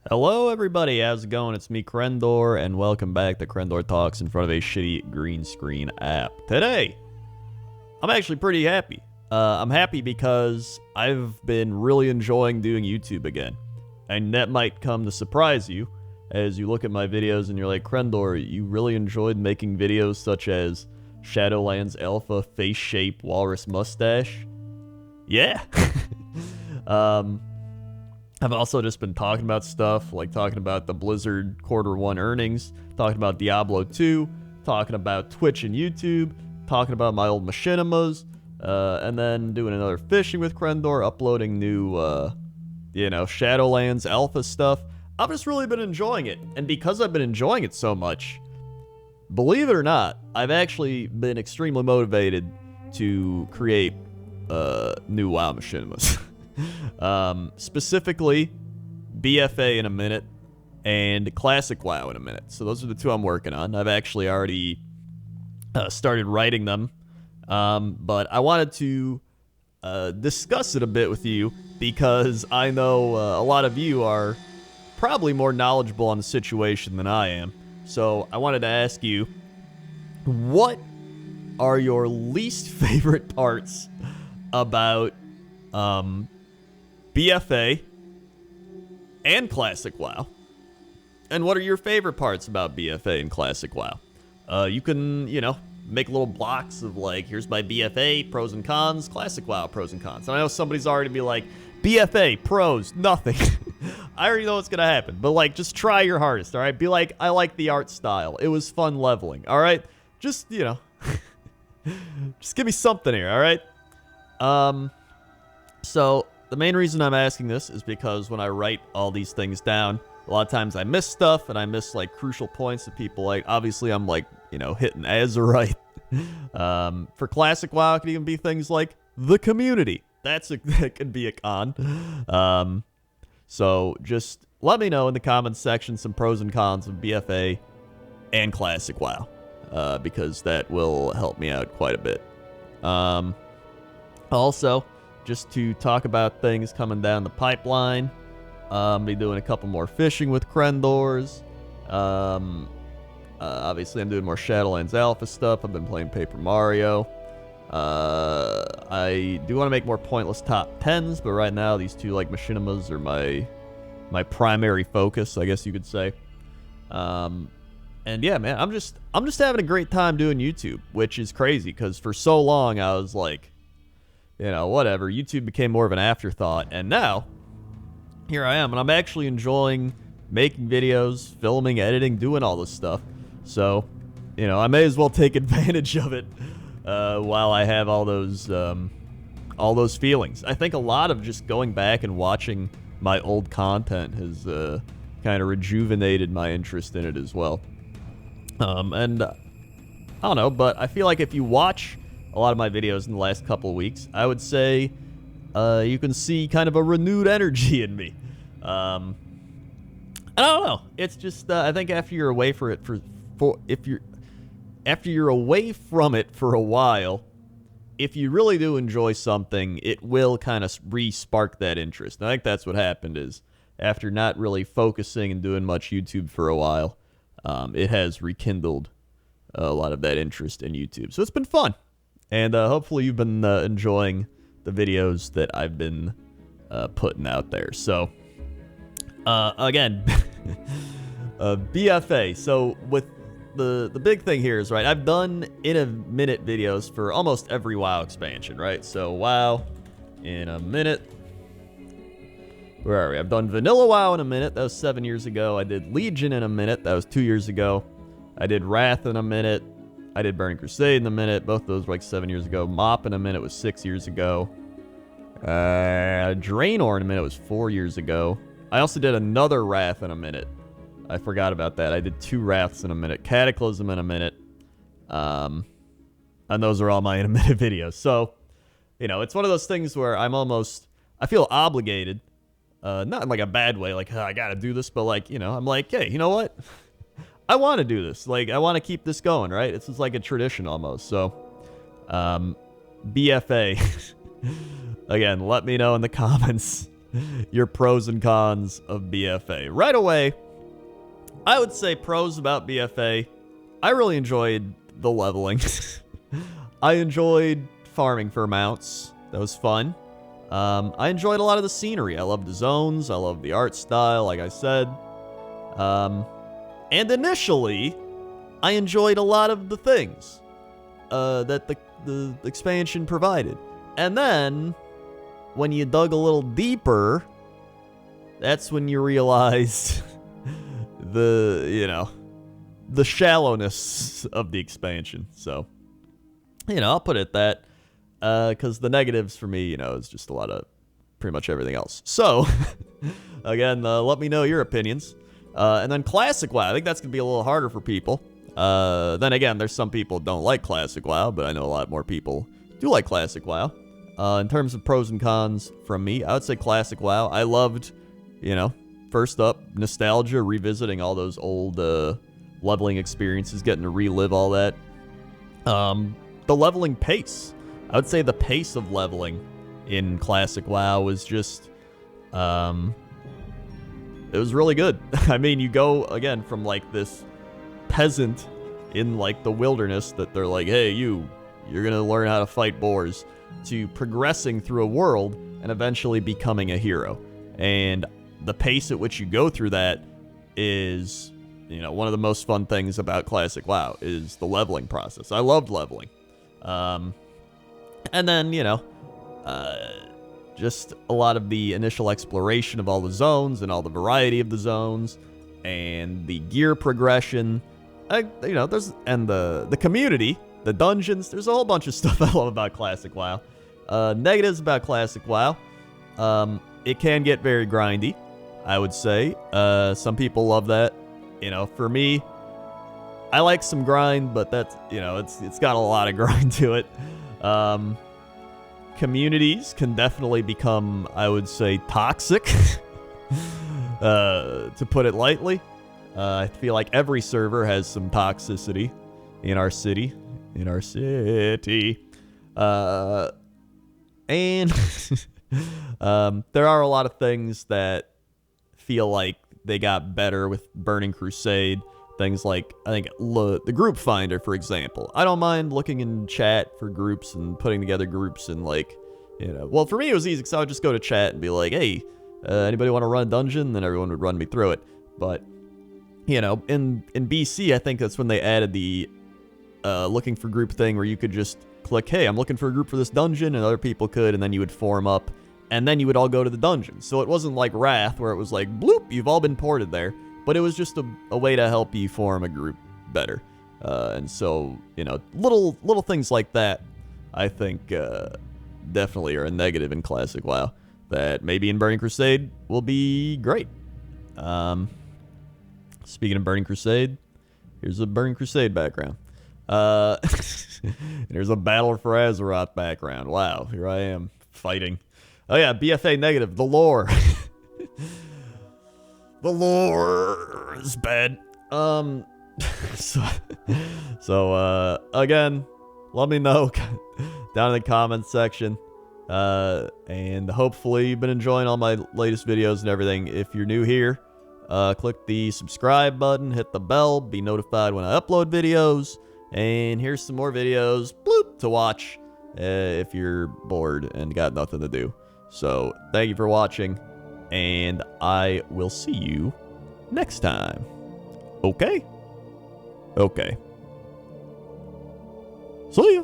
Hello everybody, how's it going? It's me, Crendor, and welcome back to Crendor Talks in front of a shitty green screen app. Today, I'm actually pretty happy. I'm happy because I've been really enjoying doing YouTube again. And that might come to surprise you as you look at my videos and you're like, Crendor, you really enjoyed making videos such as Shadowlands Alpha Face Shape Walrus Mustache? Yeah. I've also just been talking about stuff, like talking about the Blizzard Q1 earnings, talking about Diablo 2, talking about Twitch and YouTube, talking about my old machinimas, and then doing another fishing with Crendor, uploading new, Shadowlands alpha stuff. I've just really been enjoying it, and because I've been enjoying it so much, believe it or not, I've actually been extremely motivated to create new WoW machinimas. Specifically BFA in a minute and Classic WoW in a minute. So those are the two I'm working on. I've actually already started writing them, but I wanted to discuss it a bit with you because I know a lot of you are probably more knowledgeable on the situation than I am. So I wanted to ask you, what are your least favorite parts about BFA and Classic WoW? And what are your favorite parts about BFA and Classic WoW? You can, make little blocks of like, here's my BFA, pros and cons, Classic WoW, pros and cons. And I know somebody's already be like, BFA, pros, nothing. I already know what's going to happen. But like, just try your hardest, all right? Be like, I like the art style. It was fun leveling, all right? Just, just give me something here, all right? So the main reason I'm asking this is because when I write all these things down, a lot of times I miss stuff and I miss like crucial points that people like. Obviously, I'm like, hitting Azeroth. For Classic WoW, it could even be things like the community. That could be a con. So just let me know in the comments section some pros and cons of BFA and Classic WoW, because that will help me out quite a bit. Also, just to talk about things coming down the pipeline, be doing a couple more fishing with Crendors. Obviously, I'm doing more Shadowlands Alpha stuff. I've been playing Paper Mario. I do want to make more pointless top 10s, but right now these two like machinimas are my primary focus, I guess you could say. And yeah, man, I'm just having a great time doing YouTube, which is crazy because for so long I was like, whatever. YouTube became more of an afterthought, and now here I am, and I'm actually enjoying making videos, filming, editing, doing all this stuff. So, I may as well take advantage of it while I have all those feelings. I think a lot of just going back and watching my old content has kind of rejuvenated my interest in it as well. And I don't know, but I feel like if you watch a lot of my videos in the last couple of weeks, I would say you can see kind of a renewed energy in me. I don't know. It's just I think after you're away after you're away from it for a while, if you really do enjoy something, it will kind of re-spark that interest. And I think that's what happened is after not really focusing and doing much YouTube for a while, it has rekindled a lot of that interest in YouTube. So it's been fun. And hopefully you've been enjoying the videos that I've been putting out there. So, again, BFA. So with the big thing here is, right, I've done in a minute videos for almost every WoW expansion, right? So WoW in a minute. Where are we? I've done Vanilla WoW in a minute. That was 7 years ago. I did Legion in a minute. That was 2 years ago. I did Wrath in a minute. I did Burning Crusade in a minute. Both of those were like 7 years ago. Mop in a minute was 6 years ago. Draenor in a minute was 4 years ago. I also did another Wrath in a minute. I forgot about that. I did 2 Wraths in a minute. Cataclysm in a minute. And those are all my in a minute videos. So, it's one of those things where I feel obligated. Not in like a bad way, like, I gotta do this, but like, I'm like, hey, you know what? I want to do this. Like, I want to keep this going, right? It's just like a tradition almost. So, BFA. Again, let me know in the comments your pros and cons of BFA. Right away, I would say pros about BFA. I really enjoyed the leveling. I enjoyed farming for mounts. That was fun. I enjoyed a lot of the scenery. I love the zones. I love the art style, like I said. And initially, I enjoyed a lot of the things that the expansion provided. And then, when you dug a little deeper, that's when you realized the shallowness of the expansion. So, I'll put it at that. Because the negatives for me, is just a lot of pretty much everything else. So, again, let me know your opinions. And then Classic WoW, I think that's going to be a little harder for people. Then again, there's some people who don't like Classic WoW, but I know a lot more people do like Classic WoW. In terms of pros and cons from me, I would say Classic WoW. I loved, first up, nostalgia, revisiting all those old leveling experiences, getting to relive all that. The leveling pace. I would say the pace of leveling in Classic WoW was just, it was really good. I mean, you go, again, from, like, this peasant in, like, the wilderness that they're like, hey, you're gonna learn how to fight boars, to progressing through a world and eventually becoming a hero. And the pace at which you go through that is, one of the most fun things about Classic WoW is the leveling process. I loved leveling. And then, just a lot of the initial exploration of all the zones and all the variety of the zones and the gear progression. There's, and the community, the dungeons, there's a whole bunch of stuff I love about Classic WoW. Negatives about Classic WoW. It can get very grindy, I would say. Some people love that. For me, I like some grind, but that's, it's got a lot of grind to it. Communities can definitely become, I would say, toxic, to put it lightly. I feel like every server has some toxicity in our city. And there are a lot of things that feel like they got better with Burning Crusade. Things like, I think, the group finder, for example. I don't mind looking in chat for groups and putting together groups and, like, well, for me it was easy because I would just go to chat and be like, hey, anybody want to run a dungeon? Then everyone would run me through it. But, in BC, I think that's when they added the looking for group thing where you could just click, hey, I'm looking for a group for this dungeon, and other people could, and then you would form up, and then you would all go to the dungeon. So it wasn't like Wrath, where it was like, bloop, you've all been ported there. But it was just a way to help you form a group better. And so, little things like that, I think, definitely are a negative in Classic WoW that maybe in Burning Crusade will be great. Speaking of Burning Crusade, here's a Burning Crusade background. Here's a Battle for Azeroth background. Wow, here I am fighting. Oh yeah, BFA negative, the lore. The lore is bad. So again, let me know down in the comments section. And hopefully you've been enjoying all my latest videos and everything. If you're new here, click the subscribe button, hit the bell, be notified when I upload videos. And here's some more videos, bloop, to watch if you're bored and got nothing to do. So thank you for watching. And I will see you next time. Okay? Okay. See ya.